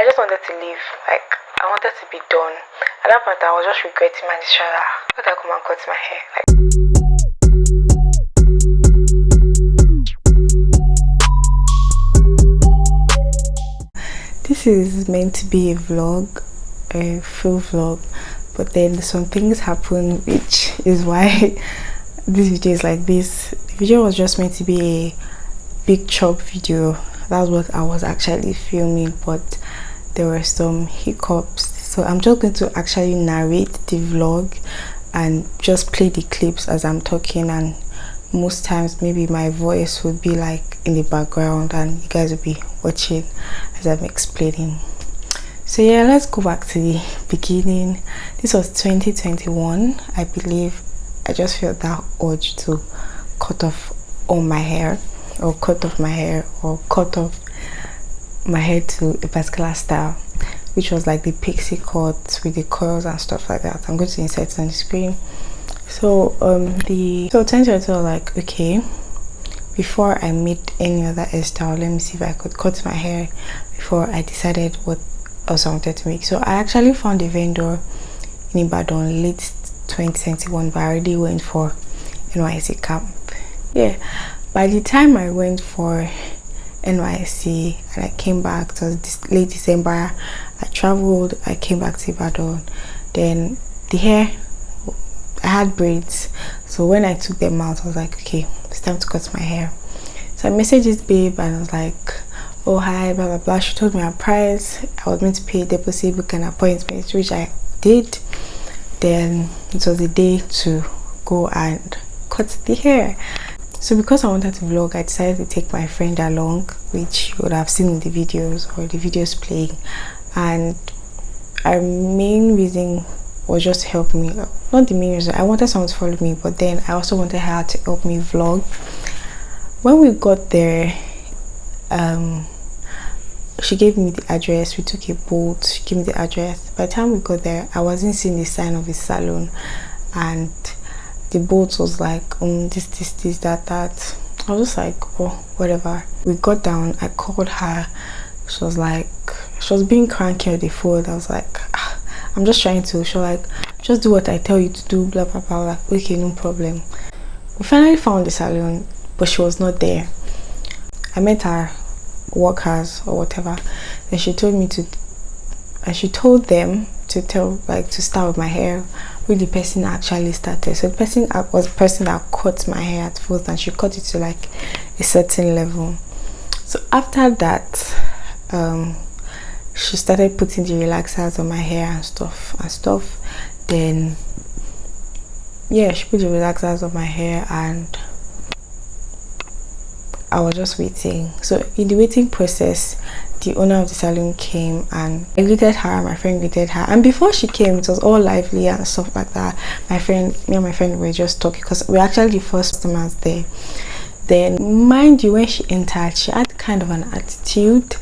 I just wanted to leave. Like, I wanted to be done. At that point, I was just regretting my decision. Why did I come and cut my hair? This is meant to be a vlog, a full vlog, but then some things happen, which is why this video is like this. The video was just meant to be a big chop video. That's what I was actually filming, but there were some hiccups, so I'm just going to actually narrate the vlog and just play the clips as I'm talking, and most times maybe my voice would be like in the background and you guys will be watching as I'm explaining. So yeah, let's go back to the beginning. This was 2021, I believe. I just felt that urge to cut off all my hair, or cut off my hair, or cut off my hair to a particular style, which was like the pixie cut with the curls and stuff like that. I'm going to insert it on the screen. So 2022 was like, okay, before I made any other hairstyle, let me see if I could cut my hair before I decided what else I wanted to make. So I actually found a vendor in Ibadan late 2021, but I already went for NYC camp. Yeah, by the time I went for NYC and I came back, it was late December. I traveled, I came back to Ibadan. Then the hair, I had braids, so when I took them out, I was like, okay, it's time to cut my hair. So I messaged this babe and I was like, oh hi, blah blah blah. She told me her price. I was meant to pay a deposit, book an appointment, which I did. Then it was the day to go and cut the hair. So because I wanted to vlog, I decided to take my friend along, which you would have seen in the videos or the videos playing. And our main reason was just to help me. Not the main reason, I wanted someone to follow me, but then I also wanted her to help me vlog. When we got there, she gave me the address. We took a boat, she gave me the address. By the time we got there, I wasn't seeing the sign of a salon, and the boat was like this, that. I was just like, oh, whatever. We got down, I called her. She was like, she was being cranky on the phone. I was like, I'm just trying to. She was like, just do what I tell you to do, blah blah blah. Like, okay, no problem. We finally found the salon, but she was not there. I met her workers or whatever, and she told me to, and she told them to to start with my hair with the person that actually started. So the person was the person that cut my hair at first, and she cut it to like a certain level. So after that, she started putting the relaxers on my hair and stuff. Then yeah, she put the relaxers on my hair and I was just waiting. So in the waiting process, the owner of the salon came and I greeted her, my friend greeted her, and before she came, it was all lively and stuff like that. Me and my friend were just talking because we were actually the first customers there. Then mind you, when she entered, she had kind of an attitude,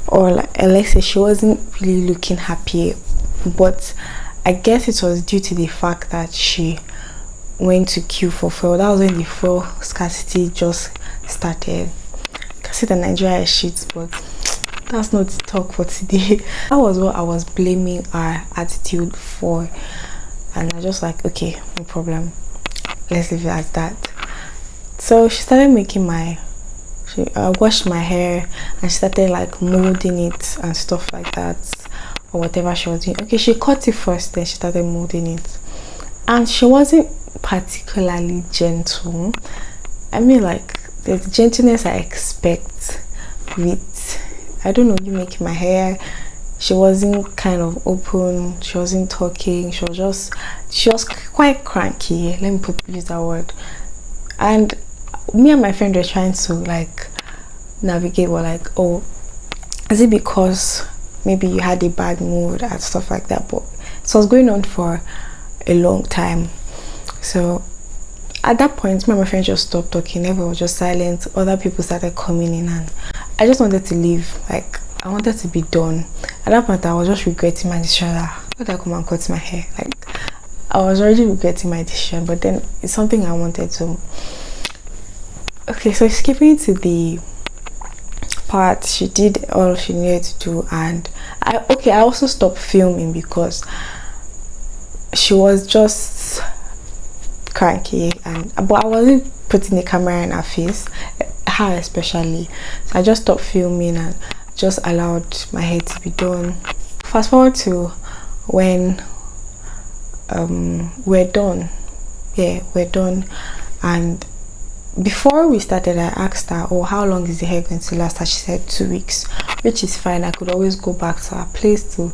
or like Alexa, she wasn't really looking happy, but I guess it was due to the fact that she went to queue for fuel. That was when the fuel scarcity just started. I can see that Nigeria is shit, but that's not the talk for today. That was what I was blaming our attitude for, and I was just like, okay, no problem, let's leave it as that. So she started making she washed my hair and she started like molding it and stuff like that, or whatever she was doing. Okay, she cut it first, then she started molding it, and she wasn't particularly gentle. I mean, like the gentleness I expect with, I don't know, you making my hair. She wasn't kind of open, she wasn't talking, she was quite cranky, let me use that word. And me and my friend were trying to like navigate, we're like, oh, is it because maybe you had a bad mood and stuff like that? But it was going on for a long time. So at that point, me and my friend just stopped talking. Everyone was just silent. Other people started coming in and I just wanted to leave. Like, I wanted to be done. At that point, I was just regretting my decision. Why did I come and cut my hair? Like, I was already regretting my decision, but then it's something I wanted to. Okay, so skipping to the part. She did all she needed to do, and I also stopped filming because she was just cranky, but I wasn't putting the camera in her face, her especially. So I just stopped filming and just allowed my hair to be done. Fast forward to when we're done. Yeah, we're done. And before we started, I asked her, oh, how long is the hair going to last? And she said 2 weeks, which is fine. I could always go back to her place to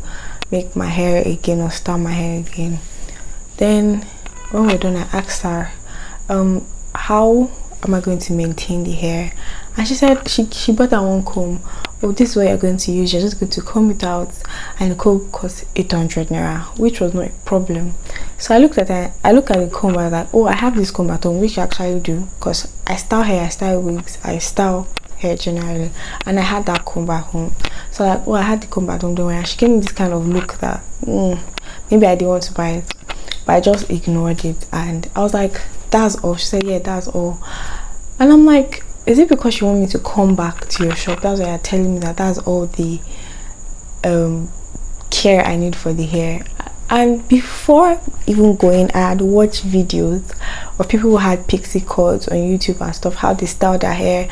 make my hair again or style my hair again. Then when we're done, I asked her, how am I going to maintain the hair? And she said she bought her one comb. Oh, this is what you're going to use. You're just going to comb it out, and the comb cost 800 naira, which was not a problem. So I looked at the comb. I was like, oh, I have this comb at home, which I actually do, because I style hair, I style wigs, I style hair generally, and I had that comb at home. So like, oh, I had the comb at home, don't worry. And she gave me this kind of look that maybe I didn't want to buy it, but I just ignored it. And I was like, that's all. She said, yeah, that's all. And I'm like, is it because you want me to come back to your shop? That's why you're telling me that's all the care I need for the hair. And before even going, I had watched videos of people who had pixie cuts on YouTube and stuff, how they style their hair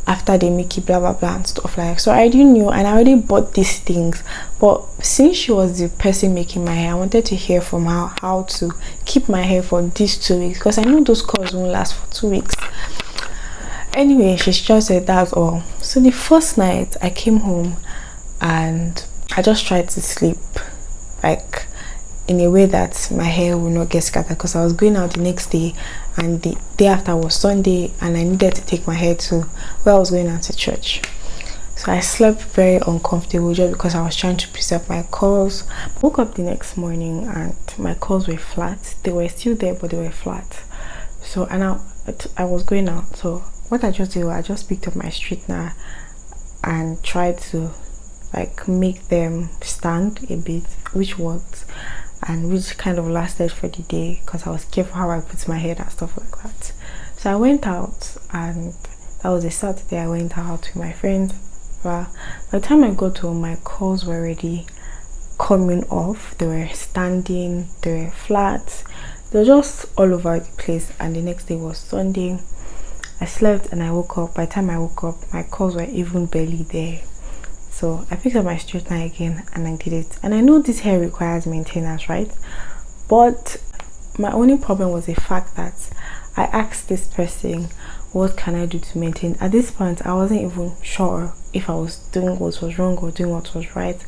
after they make it, blah blah blah and stuff like that. So I already knew, and I already bought these things. But since she was the person making my hair, I wanted to hear from her how to keep my hair for these 2 weeks, because I know those curls won't last for 2 weeks. Anyway, she just said that's all. So the first night I came home and I just tried to sleep like in a way that my hair will not get scattered, because I was going out the next day, and the day after was Sunday, and I needed to take my hair to where I was going out to church. So I slept very uncomfortable just because I was trying to preserve my curls. I woke up the next morning and my curls were flat. They were still there, but they were flat. So I was going out. So what I just did was I just picked up my straightener and tried to like make them stand a bit, which worked, and which kind of lasted for the day, because I was careful how I put my hair and stuff like that. So I went out, and that was a Saturday. I went out with my friends. Well, by the time I got home, my curls were already coming off. They were standing, they were flat, they were just all over the place. And the next day was Sunday. I slept and I woke up. By the time I woke up, my curls were even barely there. So I picked up my straightener again and I did it. And I know this hair requires maintenance, right? But my only problem was the fact that I asked this person, what can I do to maintain? At this point, I wasn't even sure if I was doing what was wrong or doing what was right.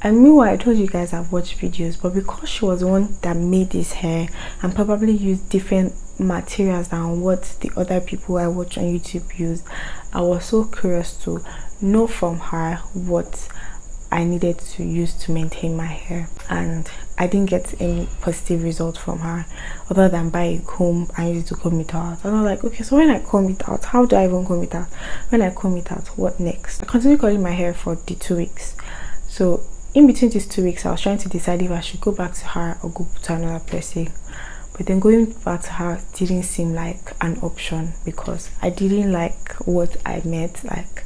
And meanwhile, I told you guys I've watched videos, but because she was the one that made this hair and probably used different materials than what the other people I watch on YouTube used, I was so curious to know from her what I needed to use to maintain my hair. And I didn't get any positive results from her other than buy a comb and use it to comb it out. And I was like, okay, so when I comb it out, how do I even comb it out? When I comb it out, what next? I continued curling my hair for the 2 weeks. So in between these 2 weeks, I was trying to decide if I should go back to her or go to another person. But then going back to her didn't seem like an option, because I didn't like what I met. Like,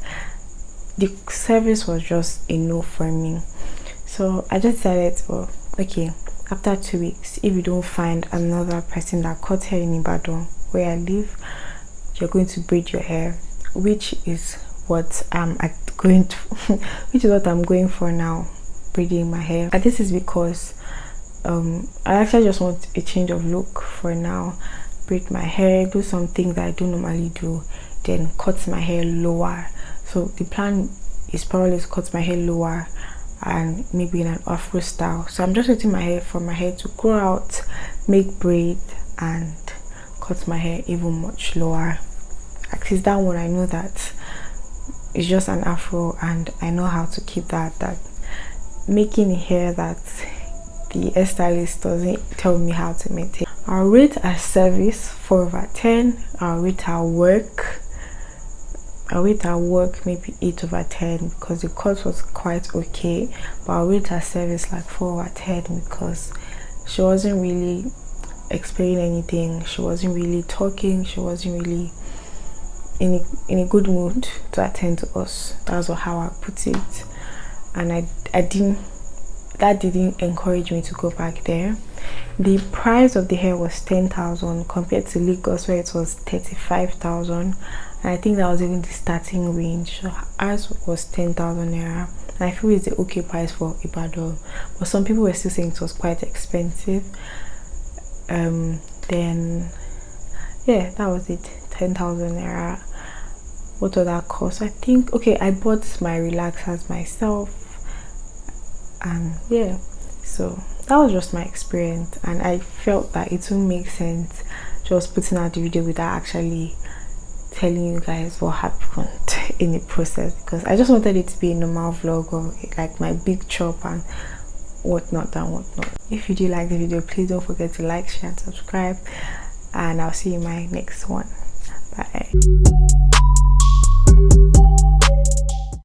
the service was just a no for me. So I just decided, well, okay, after 2 weeks, if you don't find another person that cuts hair in Ibadan where I live, you're going to braid your hair, which is what I'm going for now, braiding my hair. And this is because I actually just want a change of look for now. Braid my hair, do something that I don't normally do, then cut my hair lower. So the plan is probably to cut my hair lower and maybe in an afro style. So I'm just waiting for my hair to grow out, make braid, and cut my hair even much lower. Actually, that one I know that it's just an afro, and I know how to keep that making a hair that the hairstylist doesn't tell me how to maintain. I'll rate her service 4/10. I'll rate her work maybe 8/10, because the cut was quite okay. But I'll rate her service like 4/10, because she wasn't really explaining anything, she wasn't really talking, she wasn't really in a good mood to attend to us. That's how I put it. And I didn't, that didn't encourage me to go back there. The price of the hair was 10,000 compared to Lagos where it was 35,000, and I think that was even the starting range. So ours was 10,000 naira, and I feel it's the okay price for Ibadan, but some people were still saying it was quite expensive. Then yeah, that was it, 10,000 naira. What did that cost? I think, okay, I bought my relaxers myself, and yeah, so that was just my experience, and I felt that it wouldn't make sense just putting out the video without actually telling you guys what happened in the process, because I just wanted it to be a normal vlog of like my big chop and whatnot and whatnot. If you do like the video, please don't forget to like, share and subscribe, and I'll see you in my next one. Bye.